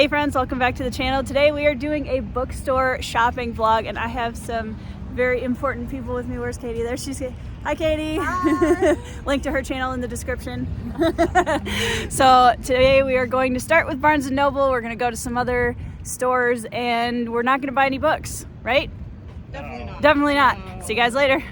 Hey friends, welcome back to the channel. Today we are doing a bookstore shopping vlog and I have some very important people with me. Where's Katie? There she's. Hi Katie. Hi. Link to her channel in the description. So today we are going to start with Barnes & Noble. We're going to go to some other stores and we're not going to buy any books, right? Definitely not. Definitely not. See you guys later.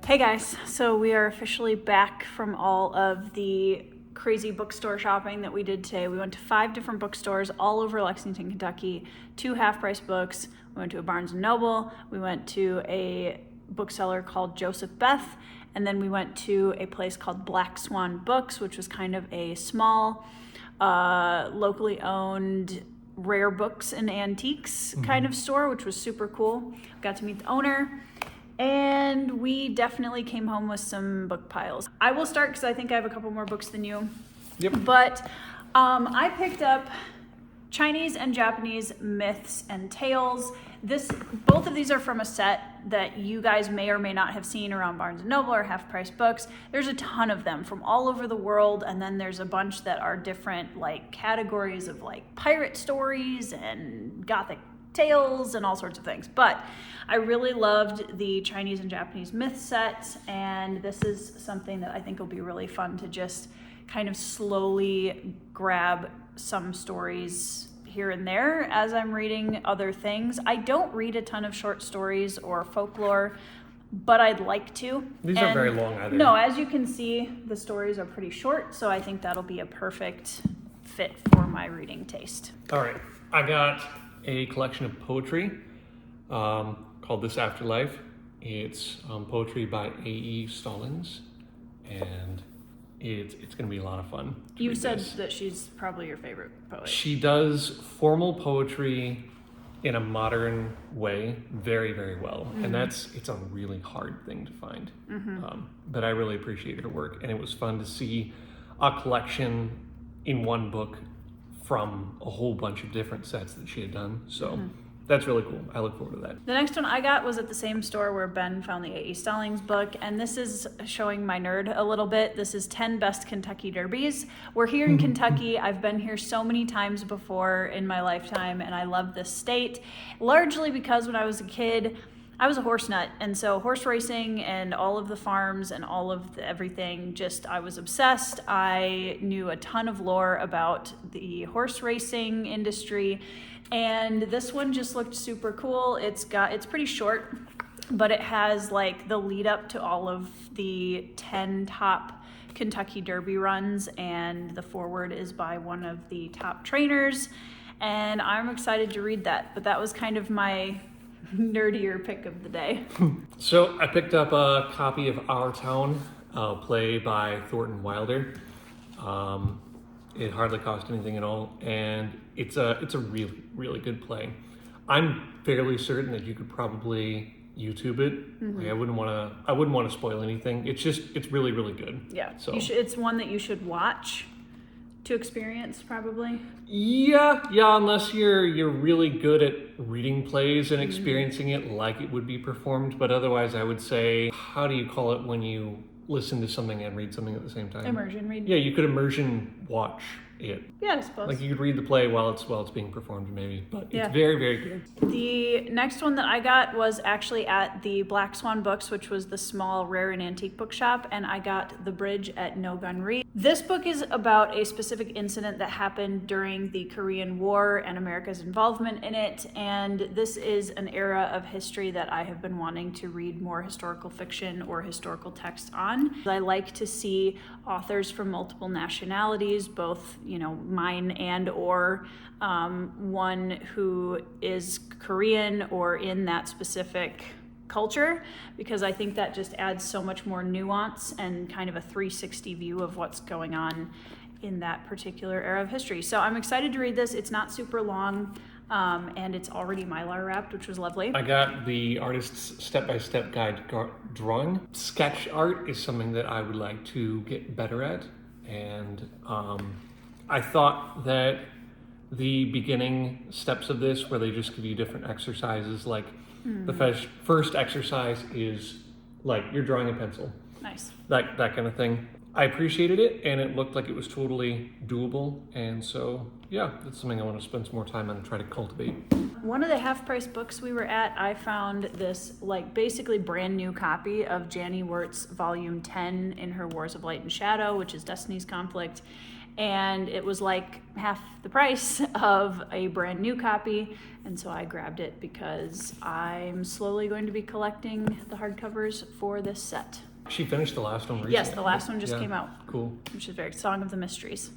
Hey guys, so we are officially back from all of the crazy bookstore shopping that we did today. We went to 5 different bookstores all over Lexington, Kentucky, 2 half-price books. We went to a Barnes & Noble, we went to a bookseller called Beth, and then we went to a place called Black Swan Books, which was kind of a small, locally owned rare books and antiques kind of store, which was super cool. Got to meet the owner. And we definitely came home with some book piles. I will start because I think I have a couple more books than you. Yep. But I picked up Chinese and Japanese myths and tales. Both of these are from a set that you guys may or may not have seen around Barnes & Noble or Half Price Books. There's a ton of them from all over the world, and then there's a bunch that are different like categories of like pirate stories and gothic tales and all sorts of things. But I really loved the Chinese and Japanese myth set, and this is something that I think will be really fun to just kind of slowly grab some stories here and there as I'm reading other things. I don't read a ton of short stories or folklore, but I'd like to. These aren't very long either. No, as you can see, the stories are pretty short, so I think that'll be a perfect fit for my reading taste. All right, I got a collection of poetry called This Afterlife. It's poetry by A.E. Stallings, and it's going to be a lot of fun. You said that she's probably your favorite poet. She does formal poetry in a modern way very, very well. And it's a really hard thing to find. But I really appreciate her work. And it was fun to see a collection in one book from a whole bunch of different sets that she had done. So that's really cool. I look forward to that. The next one I got was at the same store where Ben found the A.E. Stallings book, and this is showing my nerd a little bit. This is 10 Best Kentucky Derbies. We're here in Kentucky. I've been here so many times before in my lifetime, and I love this state, largely because when I was a kid, I was a horse nut, and so horse racing and all of the farms and all of everything, I was obsessed. I knew a ton of lore about the horse racing industry, and this one just looked super cool. It's pretty short, but it has like the lead up to all of the 10 top Kentucky Derby runs, and the foreword is by one of the top trainers, and I'm excited to read that. But that was kind of my nerdier pick of the day. So I picked up a copy of Our Town, play by Thornton Wilder. It hardly cost anything at all, and it's a really, really good play. I'm fairly certain that you could probably YouTube it. Like, I wouldn't want to spoil anything. It's really, really good. Yeah. So it's one that you should watch to experience, probably. Yeah, unless you're really good at reading plays and experiencing it like it would be performed. But otherwise, I would say, how do you call it when you listen to something and read something at the same time? Immersion read. Yeah, you could immersion watch it. Yeah, I suppose. Like you could read the play while it's being performed, maybe. But Yeah. it's very, very good. The next one that I got was actually at the Black Swan Books, which was the small rare and antique bookshop, and I got The Bridge at No Gun Read. This book is about a specific incident that happened during the Korean War and America's involvement in it, and this is an era of history that I have been wanting to read more historical fiction or historical text on. I like to see authors from multiple nationalities, both, mine and or one who is Korean or in that specific culture, because I think that just adds so much more nuance and kind of a 360 view of what's going on in that particular era of history. So I'm excited to read this. It's not super long, and it's already Mylar wrapped, which was lovely. I got the artist's step-by-step guide drawing. Sketch art is something that I would like to get better at, and I thought that the beginning steps of this, where they just give you different exercises, like the first exercise is like you're drawing a pencil. Nice. That kind of thing. I appreciated it, and it looked like it was totally doable, and so yeah, that's something I want to spend some more time on and try to cultivate. One of the half-price books we were at, I found this basically brand new copy of Janie Wirt's Volume 10 in her Wars of Light and Shadow, which is Destiny's Conflict. And it was like half the price of a brand new copy, and so I grabbed it because I'm slowly going to be collecting the hardcovers for this set. She finished the last one recently. Yes, the last one just came out. Cool. Which is very Song of the Mysteries.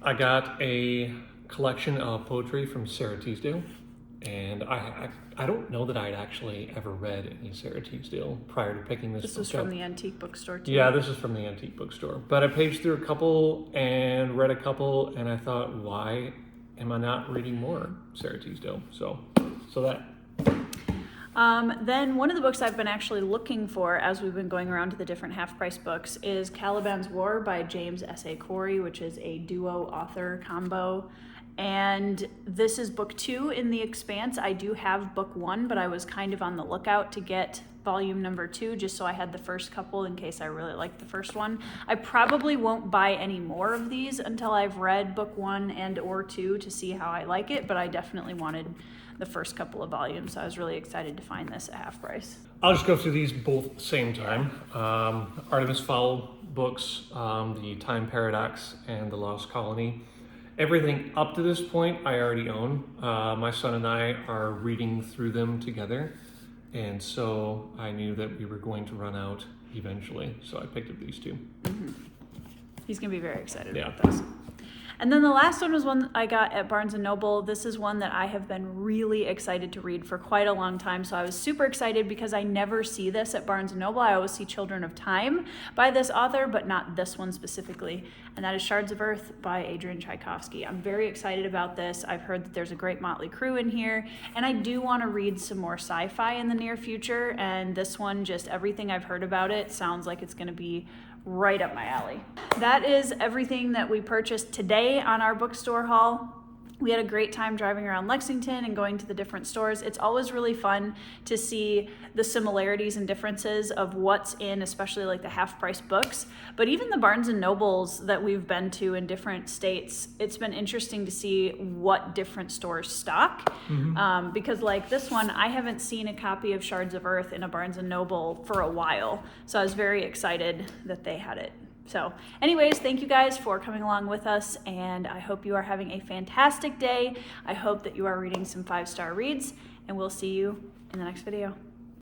I got a collection of poetry from Sarah Teasdale, and I don't know that I'd actually ever read any Sarah Teasdale prior to picking this book up. This was from the antique bookstore too. Yeah, this is from the antique bookstore. But I paged through a couple and read a couple, and I thought, why am I not reading more Sarah Teasdale? So that. Then one of the books I've been actually looking for as we've been going around to the different half-price books is Caliban's War by James S.A. Corey, which is a duo-author combo. And this is book 2 in The Expanse. I do have book 1, but I was kind of on the lookout to get volume number 2, just so I had the first couple in case I really liked the first one. I probably won't buy any more of these until I've read book 1 and or 2 to see how I like it, but I definitely wanted the first couple of volumes. So I was really excited to find this at half price. I'll just go through these both at the same time. Artemis Fowl books, The Time Paradox and The Lost Colony. Everything up to this point I already own. My son and I are reading through them together, and so I knew that we were going to run out eventually, so I picked up these two. He's gonna be very excited about this. And then the last one was one I got at Barnes & Noble. This is one that I have been really excited to read for quite a long time. So I was super excited because I never see this at Barnes & Noble. I always see Children of Time by this author, but not this one specifically. And that is Shards of Earth by Adrian Tchaikovsky. I'm very excited about this. I've heard that there's a great motley crew in here. And I do want to read some more sci-fi in the near future. And this one, just everything I've heard about it, sounds like it's going to be right up my alley. That is everything that we purchased today on our bookstore haul. We had a great time driving around Lexington and going to the different stores. It's always really fun to see the similarities and differences of what's in, especially like the half-price books. But even the Barnes & Nobles that we've been to in different states, it's been interesting to see what different stores stock. Because like this one, I haven't seen a copy of Shards of Earth in a Barnes & Noble for a while. So I was very excited that they had it. So anyways, thank you guys for coming along with us, and I hope you are having a fantastic day. I hope that you are reading some 5-star reads, and we'll see you in the next video.